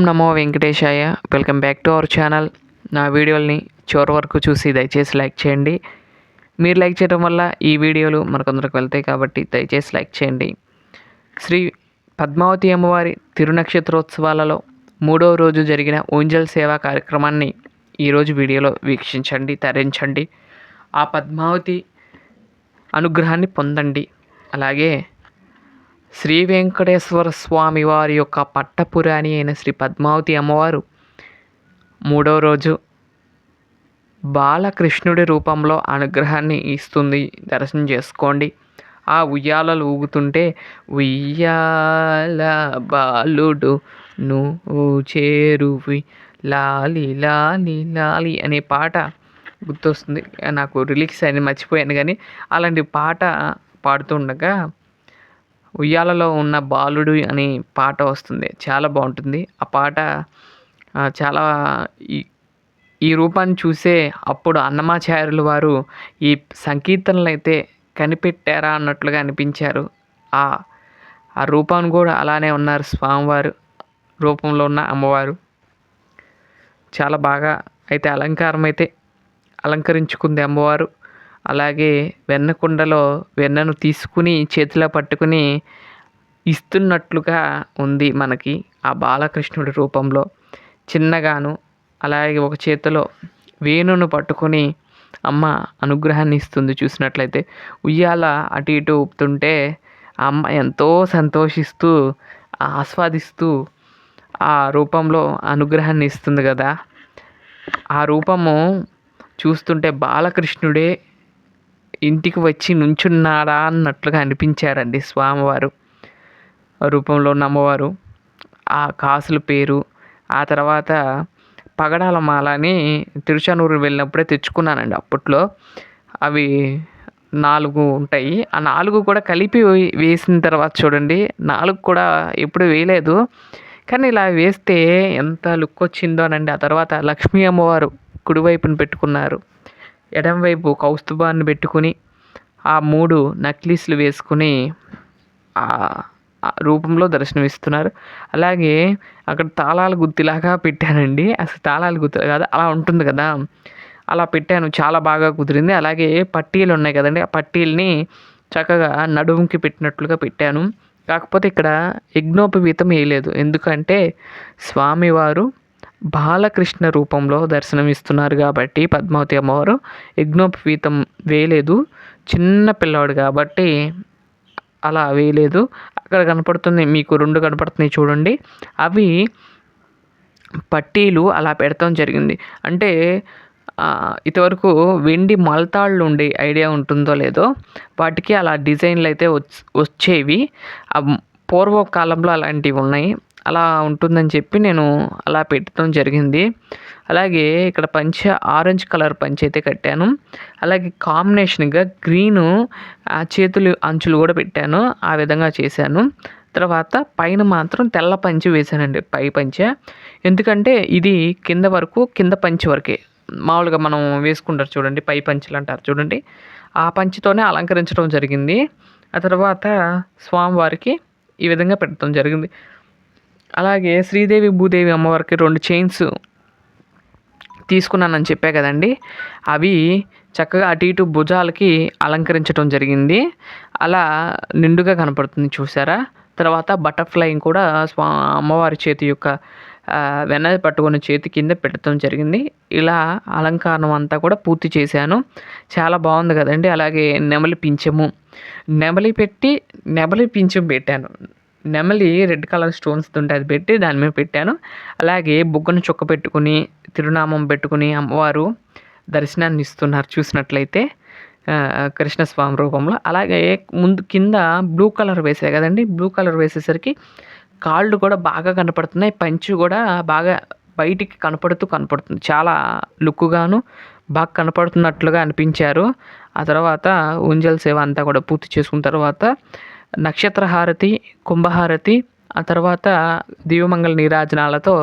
Om Namo Venkatesaya. Welcome back to our channel. నా వీడియోల్ని చివరి వరకు చూసి దయచేసి లైక్ చేయండి. మీరు లైక్ చేయడం వల్ల ఈ వీడియోలు మనకందరికి వెళ్తాయి కాబట్టి దయచేసి లైక్ చేయండి. శ్రీ పద్మావతి అమ్మవారి తిరునక్షత్రోత్సవాలలో 3వ రోజు జరిగిన ఊంజల్ సేవా కార్యక్రమాన్ని ఈరోజు వీడియోలో వీక్షించండి, తరించండి. ఆ పద్మావతి అనుగ్రహాన్ని పొందండి. అలాగే శ్రీ వెంకటేశ్వర స్వామి వారి యొక్క పట్టపురాణి అయిన శ్రీ పద్మావతి అమ్మవారు 3వ రోజు బాలకృష్ణుడి రూపంలో అనుగ్రహాన్ని ఇస్తుంది. దర్శనం చేసుకోండి. ఆ ఉయ్యాలలు ఊగుతుంటే ఉయ్యాల బాలుడు నువ్వు చేరువి లాలి లాలి లాలి అనే పాట గుర్తొస్తుంది. నాకు రిలీక్స్ అని మర్చిపోయాను, కానీ అలాంటి పాట పాడుతుండగా ఉయ్యాలలో ఉన్న బాలుడు అనే పాట వస్తుంది. చాలా బాగుంటుంది ఆ పాట. చాలా ఈ రూపాన్ని చూసే అప్పుడు అన్నమాచార్యులు వారు ఈ సంకీర్తనలు అయితే కనిపెట్టారా అన్నట్లుగా అనిపించారు. ఆ రూపాన్ని కూడా అలానే ఉన్నారు. స్వామివారు రూపంలో ఉన్న అమ్మవారు చాలా బాగా అయితే అలంకరించుకుంది అమ్మవారు. అలాగే వెన్నకుండలో వెన్నను తీసుకుని చేతిలో పట్టుకుని ఇస్తున్నట్లుగా ఉంది మనకి ఆ బాలకృష్ణుడి రూపంలో చిన్నగాను. అలాగే ఒక చేతిలో వేణును పట్టుకొని అమ్మ అనుగ్రహాన్ని ఇస్తుంది. చూసినట్లయితే ఉయ్యాల అటు ఇటు ఊపుతుంటే ఆ అమ్మ ఎంతో సంతోషిస్తూ ఆస్వాదిస్తూ ఆ రూపంలో అనుగ్రహాన్ని ఇస్తుంది కదా. ఆ రూపము చూస్తుంటే బాలకృష్ణుడే ఇంటికి వచ్చి నుంచున్నాడా అన్నట్లుగా అనిపించారండి స్వామివారు రూపంలో ఉన్న అమ్మవారు. ఆ కాసుల పేరు, ఆ తర్వాత పగడాల మాల అని తిరుచానూరు వెళ్ళినప్పుడే తెచ్చుకున్నానండి. అప్పట్లో అవి 4 ఉంటాయి. ఆ 4 కూడా కలిపి వేసిన తర్వాత చూడండి, 4 కూడా ఎప్పుడు వేయలేదు, కానీ ఇలా వేస్తే ఎంత లుక్ వచ్చిందోనండి. ఆ తర్వాత లక్ష్మీ అమ్మవారు కుడివైపున పెట్టుకున్నారు, ఎడంవైపు కౌస్తుభాన్ని పెట్టుకుని ఆ 3 నక్లీస్లు వేసుకుని ఆ రూపంలో దర్శనమిస్తున్నారు. అలాగే అక్కడ తాళాల గుత్తిలాగా పెట్టానండి. అసలు తాళాల గుత్తి కాదు, అలా ఉంటుంది కదా, అలా పెట్టాను. చాలా బాగా కుదిరింది. అలాగే పట్టీలు ఉన్నాయి కదండి, ఆ పట్టీల్ని చక్కగా నడుముకి పెట్టినట్లుగా పెట్టాను. కాకపోతే ఇక్కడ యజ్ఞోపవీతం వేయలేదు, ఎందుకంటే స్వామివారు బాలకృష్ణ రూపంలో దర్శనమిస్తున్నారు కాబట్టి పద్మావతి అమ్మవారు యజ్ఞోపవీతం వేయలేదు. చిన్న పిల్లవాడు కాబట్టి అలా వేయలేదు. అక్కడ కనపడుతుంది మీకు 2 కనపడుతున్నాయి చూడండి, అవి పట్టీలు అలా పెడతాం జరిగింది. అంటే ఇంతవరకు వెండి మొలతాళ్ళు ఉండే ఐడియా ఉంటుందో లేదో, వాటికి అలా డిజైన్లు అయితే వచ్చేవి. పూర్వకాలంలో అలాంటివి ఉన్నాయి. అలా ఉంటుందని చెప్పి నేను అలా పెట్టడం జరిగింది. అలాగే ఇక్కడ ఆరెంజ్ కలర్ పంచె అయితే కట్టాను. అలాగే కాంబినేషన్గా గ్రీను చేతులు అంచులు కూడా పెట్టాను. ఆ విధంగా చేశాను. తర్వాత పైన మాత్రం తెల్ల పంచె వేశానండి, పై పంచె. ఎందుకంటే ఇది కింద పంచె వరకే మామూలుగా మనం వేసుకుంటారు చూడండి, పై పంచెలు అంటారు చూడండి, ఆ పంచెతోనే అలంకరించడం జరిగింది. ఆ తర్వాత స్వామివారికి ఈ విధంగా పెట్టడం జరిగింది. అలాగే శ్రీదేవి భూదేవి అమ్మవారికి 2 చైన్స్ తీసుకున్నానని చెప్పా కదండి, అవి చక్కగా అటు ఇటు భుజాలకి అలంకరించడం జరిగింది. అలా నిండుగా కనపడుతుంది చూసారా. తర్వాత బటర్ఫ్లై కూడా అమ్మవారి చేతి యొక్క వెన్న పట్టుకున్న చేతి కింద పెట్టడం జరిగింది. ఇలా అలంకారం అంతా కూడా పూర్తి చేశాను. చాలా బాగుంది కదండి. అలాగే నెమలి పింఛం పెట్టాను. నెమలి రెడ్ కలర్ స్టోన్స్ ఉంటే అది పెట్టి దాని మీద పెట్టాను. అలాగే బుగ్గను చుక్క పెట్టుకుని తిరునామం పెట్టుకుని అమ్మవారు దర్శనాన్ని ఇస్తున్నారు చూసినట్లయితే కృష్ణస్వామి రూపంలో. అలాగే కింద బ్లూ కలర్ వేసాయి కదండి, బ్లూ కలర్ వేసేసరికి కాళ్ళు కూడా బాగా కనపడుతున్నాయి. పంచు కూడా బాగా బయటికి కనపడుతుంది. చాలా లుక్గాను బాగా కనపడుతున్నట్లుగా అనిపించారు. ఆ తర్వాత ఊంజల్ సేవ అంతా కూడా పూర్తి చేసుకున్న తర్వాత నక్షత్రహారతి, కుంభహారతి, ఆ తర్వాత దివ్యమంగళ నీరాజనాలతో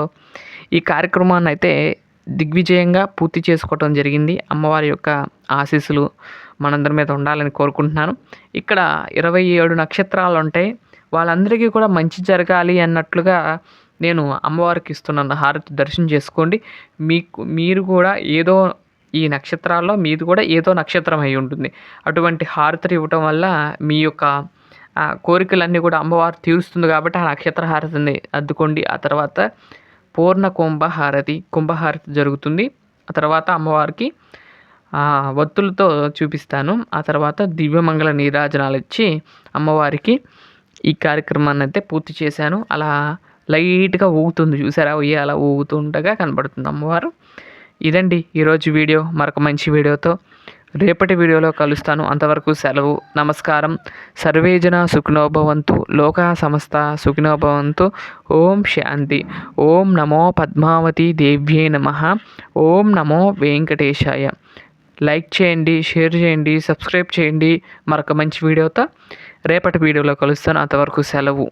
ఈ కార్యక్రమాన్ని అయితే దిగ్విజయంగా పూర్తి చేసుకోవటం జరిగింది. అమ్మవారి యొక్క ఆశీస్సులు మనందరి మీద ఉండాలని కోరుకుంటున్నాను. ఇక్కడ 27 నక్షత్రాలు ఉంటాయి. వాళ్ళందరికీ కూడా మంచి జరగాలి అన్నట్లుగా నేను అమ్మవారికి ఇస్తున్నాను హారతి దర్శనం చేసుకోండి. మీరు కూడా ఏదో ఈ నక్షత్రాల్లో మీది కూడా ఏదో నక్షత్రం అయి ఉంటుంది. అటువంటి హారతిని ఇవ్వటం వల్ల మీ యొక్క కోరికలన్నీ కూడా అమ్మవారు తీరుస్తుంది కాబట్టి ఆ నక్షత్ర హారతిని అద్దుకోండి. ఆ తర్వాత పూర్ణ కుంభహారతి జరుగుతుంది. ఆ తర్వాత అమ్మవారికి ఒత్తులతో చూపిస్తాను. ఆ తర్వాత దివ్యమంగళ నీరాజనాలు ఇచ్చి అమ్మవారికి ఈ కార్యక్రమాన్ని అయితే పూర్తి చేశాను. అలా లైట్గా ఊగుతుంది చూసారా, అలా ఊగుతుండగా కనబడుతుంది అమ్మవారు. ఇదండి ఈరోజు వీడియో. మరొక మంచి వీడియోతో రేపటి వీడియోలో కలుస్తాను. అంతవరకు సెలవు. నమస్కారం. సర్వేజన సుఖినో భవంతు. లోకా సమస్త సుఖినో భవంతు. ఓం శాంతి. ఓం నమో పద్మావతి దేవ్యే నమః. ఓం నమో వెంకటేశాయ. లైక్ చేయండి, షేర్ చేయండి, సబ్స్క్రైబ్ చేయండి. మరొక మంచి వీడియోతో రేపటి వీడియోలో కలుస్తాను. అంతవరకు సెలవు.